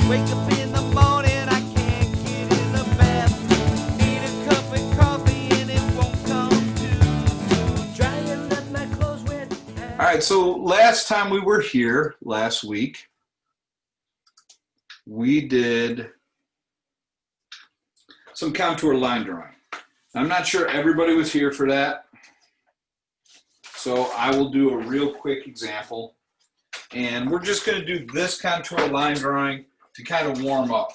Wake up in the morning, I can't get in the bath. Need a cup of coffee and it won't come to. Dry and let my clothes wet. All right, so last time we were here, last week, we did some contour line drawing. I'm not sure everybody was here for that, so I will do a real quick example. And we're just going to do this contour line drawing to kind of warm up,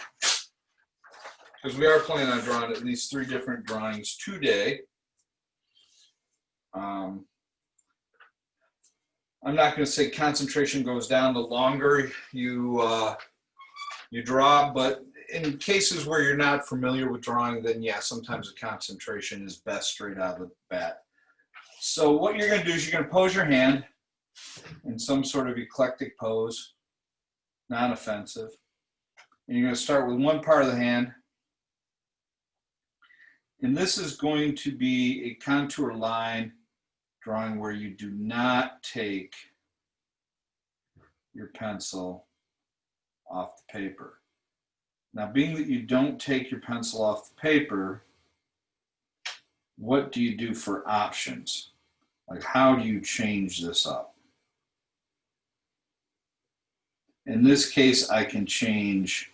because we are planning on drawing at least 3 different drawings today. I'm not going to say concentration goes down the longer you draw, but in cases where you're not familiar with drawing, then yeah, sometimes the concentration is best straight out of the bat. So what you're going to do is you're going to pose your hand in some sort of eclectic pose, non-offensive. And you're going to start with one part of the hand. And this is going to be a contour line drawing where you do not take your pencil off the paper. Now, being that you don't take your pencil off the paper, what do you do for options? Like, how do you change this up? In this case, I can change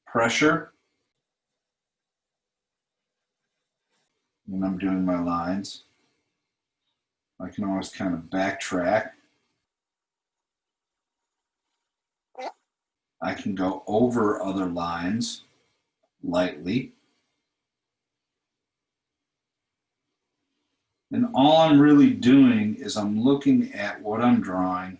pressure when I'm doing my lines. I can always kind of backtrack. I can go over other lines lightly. And all I'm really doing is I'm looking at what I'm drawing,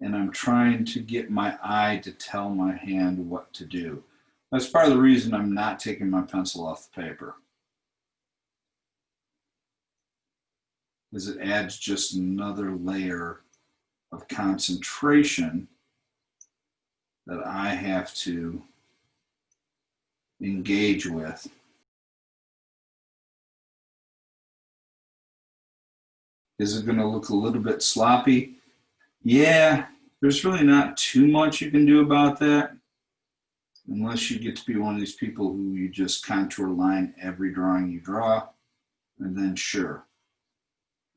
and I'm trying to get my eye to tell my hand what to do. That's part of the reason I'm not taking my pencil off the paper, is it adds just another layer of concentration that I have to engage with. Is it going to look a little bit sloppy? Yeah, there's really not too much you can do about that, unless you get to be one of these people who you just contour line every drawing you draw, and then sure,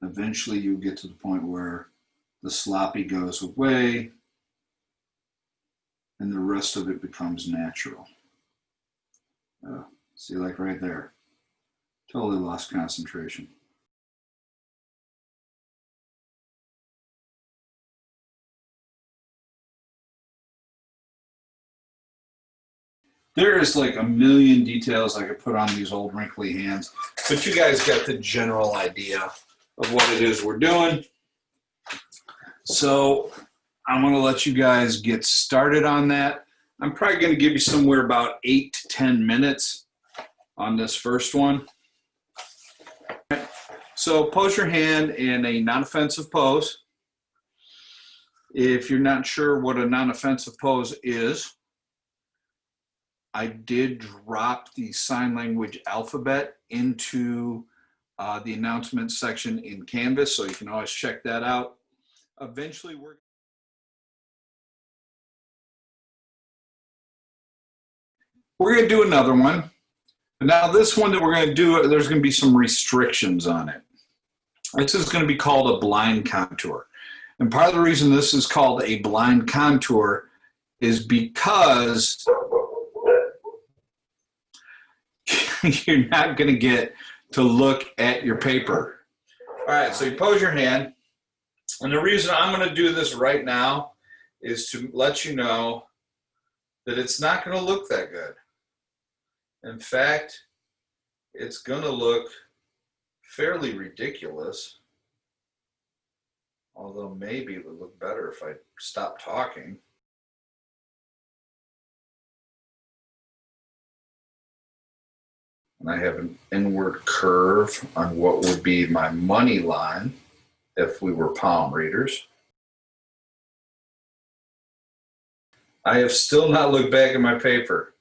eventually you'll get to the point where the sloppy goes away and the rest of it becomes natural. See, like right there, totally lost concentration. There is like a million details I could put on these old wrinkly hands, but you guys got the general idea of what it is we're doing. So I'm going to let you guys get started on that. I'm probably going to give you somewhere about 8 to 10 minutes on this first one. So pose your hand in a non-offensive pose. If you're not sure what a non-offensive pose is, I did drop the sign language alphabet into the announcement section in Canvas, so you can always check that out. Eventually, we're going to do another one. Now, this one that we're going to do, there's going to be some restrictions on it. This is going to be called a blind contour. And part of the reason this is called a blind contour is because you're not going to get to look at your paper. All right, so you pose your hand. And the reason I'm going to do this right now is to let you know that it's not going to look that good. In fact, it's going to look fairly ridiculous, although maybe it would look better if I stopped talking. And I have an inward curve on what would be my money line if we were palm readers. I have still not looked back at my paper.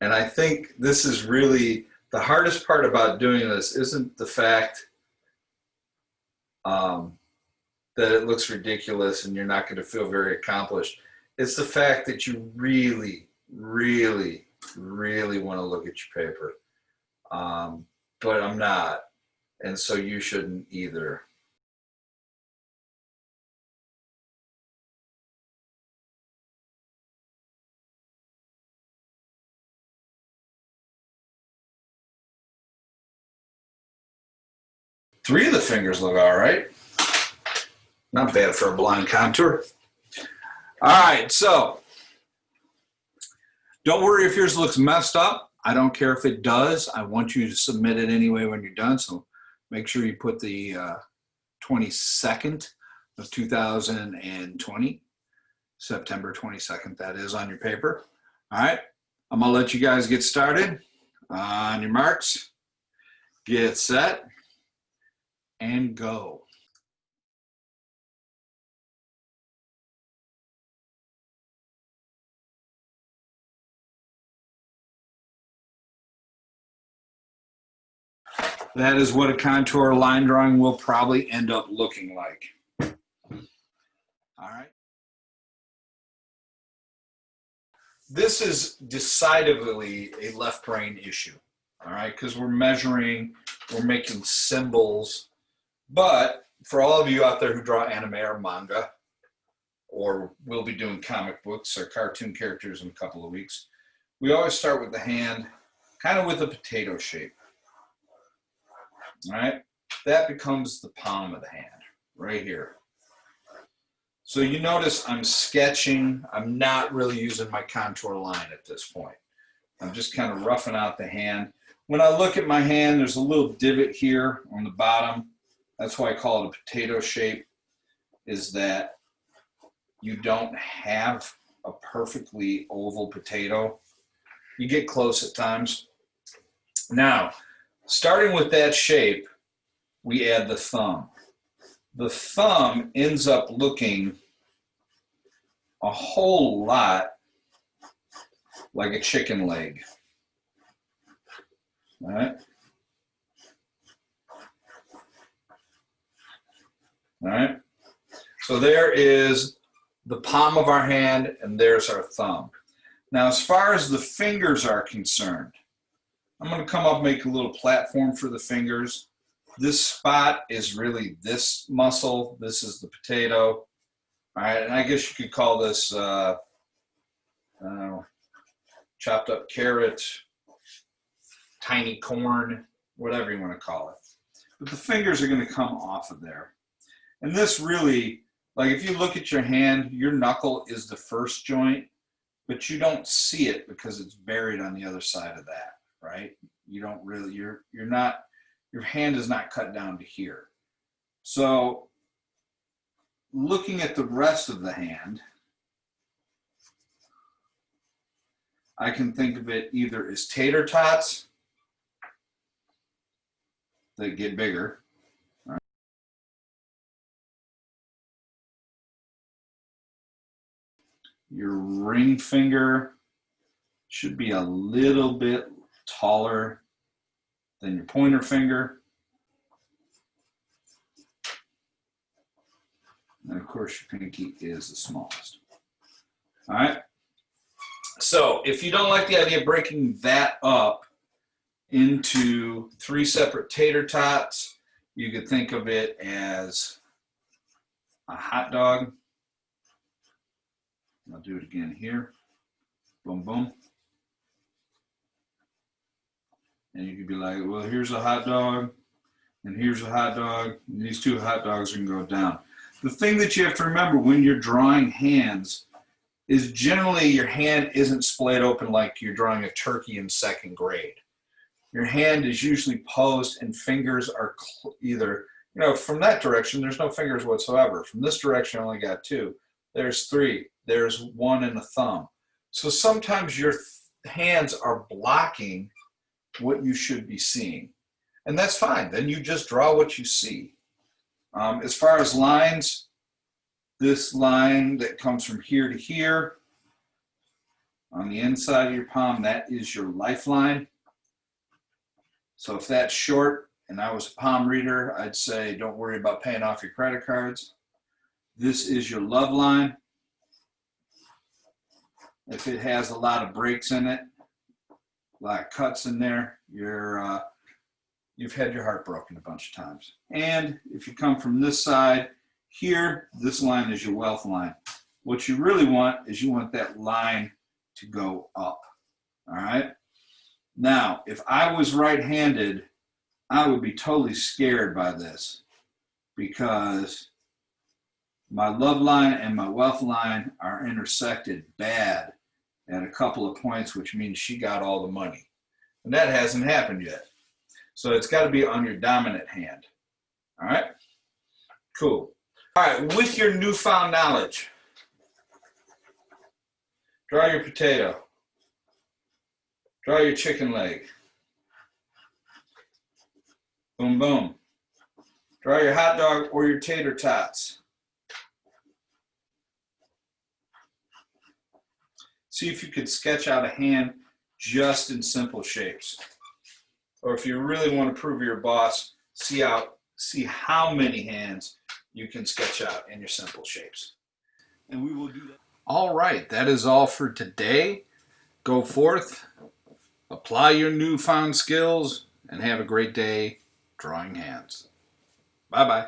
And I think this is really the hardest part about doing this isn't the fact that it looks ridiculous and you're not going to feel very accomplished. It's the fact that you really, really, really want to look at your paper. But I'm not. And so you shouldn't either. Three of the fingers look all right. Not bad for a blind contour. All right, so don't worry if yours looks messed up. I don't care if it does. I want you to submit it anyway when you're done. So make sure you put the 22nd of 2020, September 22nd, that is, on your paper. All right, I'm gonna let you guys get started. On your marks, get set, and go. That is what a contour line drawing will probably end up looking like. All right. This is decidedly a left brain issue, all right, because we're measuring, we're making symbols. But for all of you out there who draw anime or manga, or will be doing comic books or cartoon characters in a couple of weeks, we always start with the hand, kind of with a potato shape. All right, that becomes the palm of the hand right here. So you notice I'm sketching. I'm not really using my contour line at this point. I'm just kind of roughing out the hand. When I look at my hand, there's a little divot here on the bottom. That's why I call it a potato shape, is that you don't have a perfectly oval potato. You get close at times. Now, starting with that shape, we add the thumb. The thumb ends up looking a whole lot like a chicken leg. All right. All right. So there is the palm of our hand, and there's our thumb. Now, as far as the fingers are concerned, I'm going to come up and make a little platform for the fingers. This spot is really this muscle. This is the potato. All right, and I guess you could call this chopped up carrot, tiny corn, whatever you want to call it. But the fingers are going to come off of there. And this really, like if you look at your hand, your knuckle is the first joint, but you don't see it because it's buried on the other side of that, right? You don't really, you're not, your hand is not cut down to here. So looking at the rest of the hand, I can think of it either as tater tots that get bigger. Right? Your ring finger should be a little bit taller than your pointer finger. And of course, your pinky is the smallest. All right. So if you don't like the idea of breaking that up into three separate tater tots, you could think of it as a hot dog. I'll do it again here. Boom, boom. And you could be like, well, here's a hot dog, and here's a hot dog, and these two hot dogs can go down. The thing that you have to remember when you're drawing hands is generally your hand isn't splayed open like you're drawing a turkey in second grade. Your hand is usually posed and fingers are either, you know, from that direction, there's no fingers whatsoever. From this direction, I only got two. There's three. There's one and a thumb. So sometimes your hands are blocking what you should be seeing. And that's fine. Then you just draw what you see. As far as lines, this line that comes from here to here on the inside of your palm, that is your lifeline. So if that's short and I was a palm reader, I'd say don't worry about paying off your credit cards. This is your love line. If it has a lot of breaks in it, a lot of cuts in there, you've had your heart broken a bunch of times. And if you come from this side here, this line is your wealth line. What you really want is you want that line to go up. All right. Now, if I was right-handed, I would be totally scared by this because my love line and my wealth line are intersected bad at a couple of points, which means she got all the money. And that hasn't happened yet. So it's got to be on your dominant hand. All right? Cool. All right, with your newfound knowledge, draw your potato. Draw your chicken leg. Boom, boom. Draw your hot dog or your tater tots. See if you could sketch out a hand just in simple shapes. Or if you really want to prove you're a boss, see how many hands you can sketch out in your simple shapes. And we will do that. All right, that is all for today. Go forth, apply your newfound skills, and have a great day drawing hands. Bye-bye.